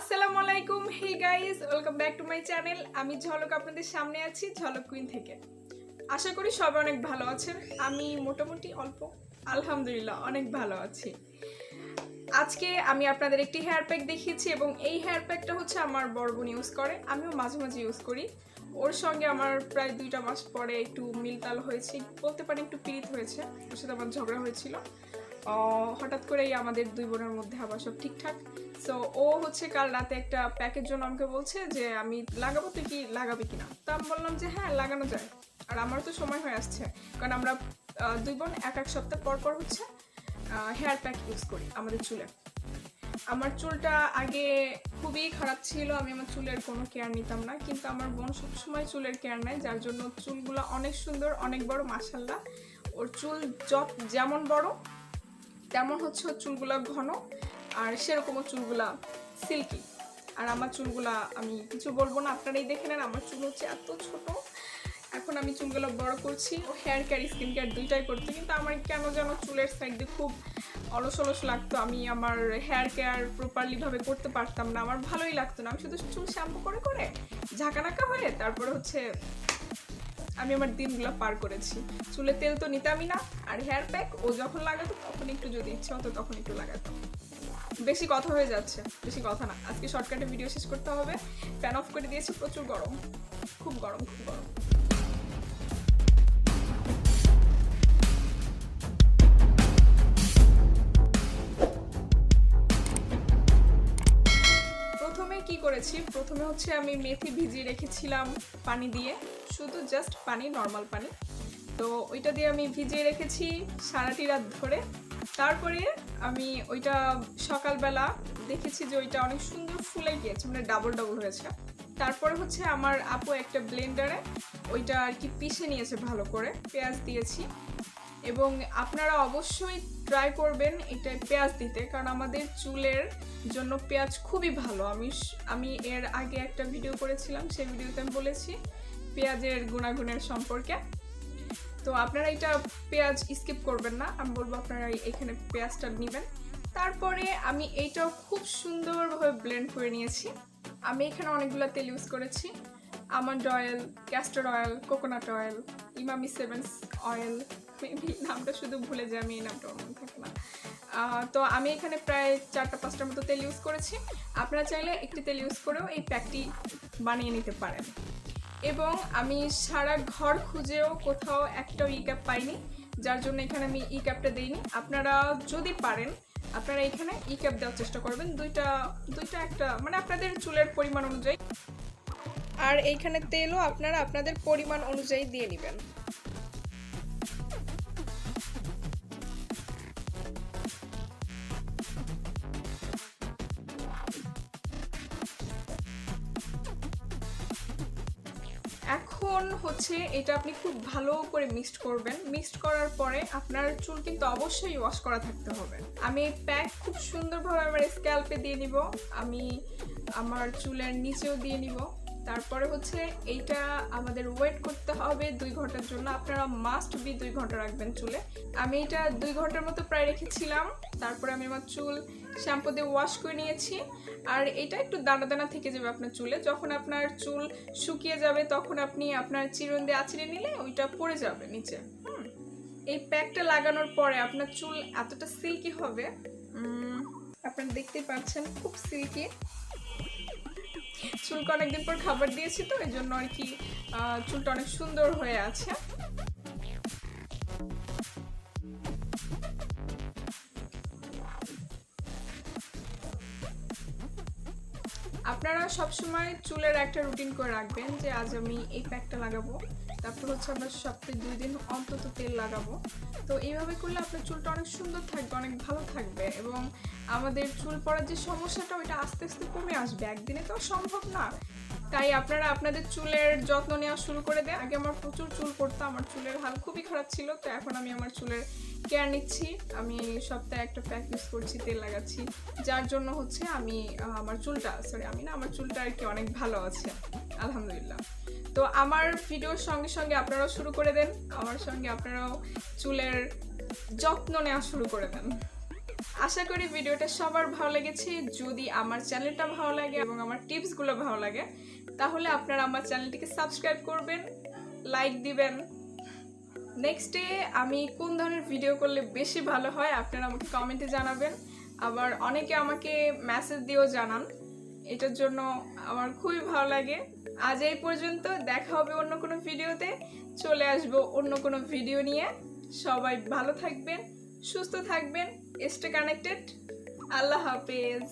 আসসালামু আলাইকুম। Hey guys, welcome back to my channel. আমি ঝলক আপনাদের সামনে আছি, ঝলক কুইন থেকে। আশা করি সবাই অনেক ভালো আছেন। আমি মোটামুটি অল্প আলহামদুলিল্লাহ অনেক ভালো আছি। আজকে আমি আপনাদের একটি হেয়ার প্যাক দেখিয়েছি এবং এই হেয়ার প্যাকটা হচ্ছে আমার বড় বোন ইউজ করে, আমিও মাঝে মাঝে ইউজ করি। ওর সঙ্গে আমার প্রায় 2টা মাস পরে একটু মিলতাল হয়েছে, বলতে পারি একটু পীড়িত হয়েছে। ওর সাথে আমার ঝগড়া হয়েছিল। হঠাৎ করেই আমাদের দুই বোনের মধ্যে আবার সব ঠিকঠাক। সো ও হচ্ছে কাল রাতে একটা প্যাকের জন্য আমাকে বলছে যে আমি লাগাবো, তুই কি লাগাবি কিনা। তো আমি বললাম যে হ্যাঁ লাগানো যায়, আর আমারও তো সময় হয়ে আসছে, কারণ আমরা দুই বোন এক সপ্তাহ পর পর হচ্ছে হেয়ার প্যাক ইউজ করি আমাদের চুলে। আমার চুলটা আগে খুবই খারাপ ছিল, আমি আমার চুলের কোনো কেয়ার নিতাম না, কিন্তু আমার বোন সবসময় চুলের কেয়ার নেয়, যার জন্য চুলগুলো অনেক সুন্দর, অনেক বড়, মাশাআল্লাহ। ওর চুল যেমন বড় তেমন হচ্ছে ওর চুলগুলা ঘন, আর সেরকমও চুলগুলা সিল্কি। আর আমার চুলগুলা আমি কিছু বলবো না, আপনারাই দেখে নেন। আমার চুল হচ্ছে এত ছোট, এখন আমি চুলগুলো বড় করছি। ও হেয়ার কেয়ার স্কিন কেয়ার দুইটাই করতো, কিন্তু আমার কেন যেন চুলের সাইড দিয়ে খুব অলস অলস লাগতো। আমি আমার হেয়ার কেয়ার প্রপারলিভাবে করতে পারতাম না, আমার ভালোই লাগতো না। আমি শুধু চুল শ্যাম্পু করে করে ঝাঁকানাকা হয়ে তারপরে হচ্ছে আমি আমার দিনগুলো পার করেছি। চুলে তেল তো নিতামই না, আর হেয়ার প্যাক ও যখন লাগাতো তখন একটু, যদি ইচ্ছা হতো তখন একটু লাগাতো। বেশি কথা হয়ে যাচ্ছে, বেশি কথা না, আজকে শর্টকাটে ভিডিও শেষ করতে হবে। ফ্যান অফ করে দিয়েছি, প্রচুর গরম, খুব গরম, খুব গরম। প্রথমে কি করেছি, প্রথমে হচ্ছে আমি মেথি ভিজিয়ে রেখেছিলাম পানি দিয়ে, শুধু জাস্ট পানি, নর্মাল পানি। তো ওইটা দিয়ে আমি ভিজিয়ে রেখেছি সারাটি রাত ধরে। তারপরে আমি ওইটা সকালবেলা দেখেছি যে ওইটা অনেক সুন্দর ফুলে গিয়েছে, মানে ডাবল ডাবল হয়েছে। তারপরে হচ্ছে আমার আপু একটা ব্লেন্ডারে ওইটা আর কি পিষে নিয়েছে ভালো করে, পেঁয়াজ দিয়েছি। এবং আপনারা অবশ্যই ট্রাই করবেন এটা পেঁয়াজ দিতে, কারণ আমাদের চুলের জন্য পেঁয়াজ খুবই ভালো। আমি এর আগে একটা ভিডিও করেছিলাম, সেই ভিডিওতে আমি বলেছি পেঁয়াজের গুণাগুণের সম্পর্কে। তো আপনারা এটা পেঁয়াজ স্কিপ করবেন না, আমি বলবো আপনারা এখানে পেঁয়াজটা নেবেন। তারপরে আমি এইটাও খুব সুন্দরভাবে ব্লেন্ড করে নিয়েছি। আমি এখানে অনেকগুলো তেল ইউজ করেছি, almond oil, castor oil, coconut oil, Emami sevens oil, নামটা শুধু ভুলে যাই আমি, এই নামটা মনে থাকে না। তো আমি এখানে প্রায় 4-5টার মতো তেল ইউজ করেছি। আপনারা চাইলে একটি তেল ইউজ করেও এই প্যাকটি বানিয়ে নিতে পারেন। এবং আমি সারা ঘর খুঁজেও কোথাও একটাও ই ক্যাপ পাইনি, যার জন্য এখানে আমি ই ক্যাপটা দিইনি। আপনারা যদি পারেন আপনারা এখানে ই ক্যাপ দেওয়ার চেষ্টা করবেন, দুইটা একটা, মানে আপনাদের চুলের পরিমাণ অনুযায়ী। আর এইখানে তেলও আপনারা আপনাদের পরিমাণ অনুযায়ী দিয়ে নেবেন। এখন হচ্ছে এটা আপনি খুব ভালো করে মিক্সড করবেন। মিক্সড করার পরে আপনার চুল কিন্তু অবশ্যই ওয়াশ করা থাকতে হবে। আমি এই প্যাক খুব সুন্দরভাবে আমার স্ক্যাল্পে দিয়ে নিব, আমি আমার চুলের নিচেও দিয়ে নিব। তারপরে হচ্ছে এইটা আমাদের ওয়েট করতে হবে 2 ঘন্টার জন্য। আপনারা মাস্ট বি 2 ঘন্টা রাখবেন চুলে। আমি এটা 2 ঘন্টার মতো প্রায় রেখেছিলাম। তারপরে আমি আমার চুল শ্যাম্পু দিয়ে ওয়াশ করে নিয়েছি। আর এটা একটু দানা দানা থেকে যাবে আপনার চুলে, যখন আপনার চুল শুকিয়ে যাবে তখন আপনি আপনার চিরুন দিয়ে আঁচড়ে নিলে ওইটা পড়ে যাবে নিচে। এই প্যাকটা লাগানোর পরে আপনার চুল এতটা সিল্কি হবে, আপনারা দেখতেই পাচ্ছেন, খুব সিল্কি। চুলকে অনেকদিন পর খাবার দিয়েছি তো এই জন্য আর কি চুলটা অনেক সুন্দর হয়ে আছে। আপনারা সবসময় চুলের একটা রুটিন করে রাখবেন যে আজ আমি এই প্যাকটা লাগাবো, তারপর হচ্ছে আমরা সপ্তাহে 2 দিন অন্তত তেল লাগাবো। তো এইভাবে করলে আপনার চুলটা অনেক সুন্দর থাকবে, অনেক ভালো থাকবে। এবং আমাদের চুল পড়ার যে সমস্যাটা ওইটা আস্তে আস্তে কমে আসবে, একদিনে তো সম্ভব না। তাই আপনারা আপনাদের চুলের যত্ন নেওয়া শুরু করে দেন। আগে আমার প্রচুর চুল পড়তো, আমার চুলের হাল খুবই খারাপ ছিল, তো এখন আমি আমার চুলের কেয়ার নিচ্ছি। আমি সপ্তাহে একটা প্যাক ইউজ করছি, তেল লাগাচ্ছি, যার জন্য হচ্ছে আমি আমার চুলটা আমার চুলটা আর কি অনেক ভালো আছে আলহামদুলিল্লাহ। তো আমার ভিডিওর সঙ্গে সঙ্গে আপনারাও শুরু করে দেন, আমার সঙ্গে আপনারাও চুলের যত্ন নেওয়া শুরু করে দেন। আশা করি ভিডিওটা সবার ভালো লেগেছে। যদি আমার চ্যানেলটা ভালো লাগে এবং আমার টিপসগুলো ভালো লাগে তাহলে আপনারা আমার চ্যানেলটিকে সাবস্ক্রাইব করবেন, লাইক দিবেন। নেক্সটে আমি কোন ধরনের ভিডিও করলে বেশি ভালো হয় আপনারা আমাকে কমেন্টে জানাবেন। আবার অনেকে আমাকে মেসেজ দিয়েও জানান, এটার জন্য আমার খুবই ভালো লাগে। আজ এই পর্যন্ত, দেখা হবে অন্য কোনো ভিডিওতে। চলে আসবো অন্য কোনো ভিডিও নিয়ে। সবাই ভালো থাকবেন, সুস্থ থাকবেন, স্টে কানেক্টেড। আল্লাহ হাফেজ।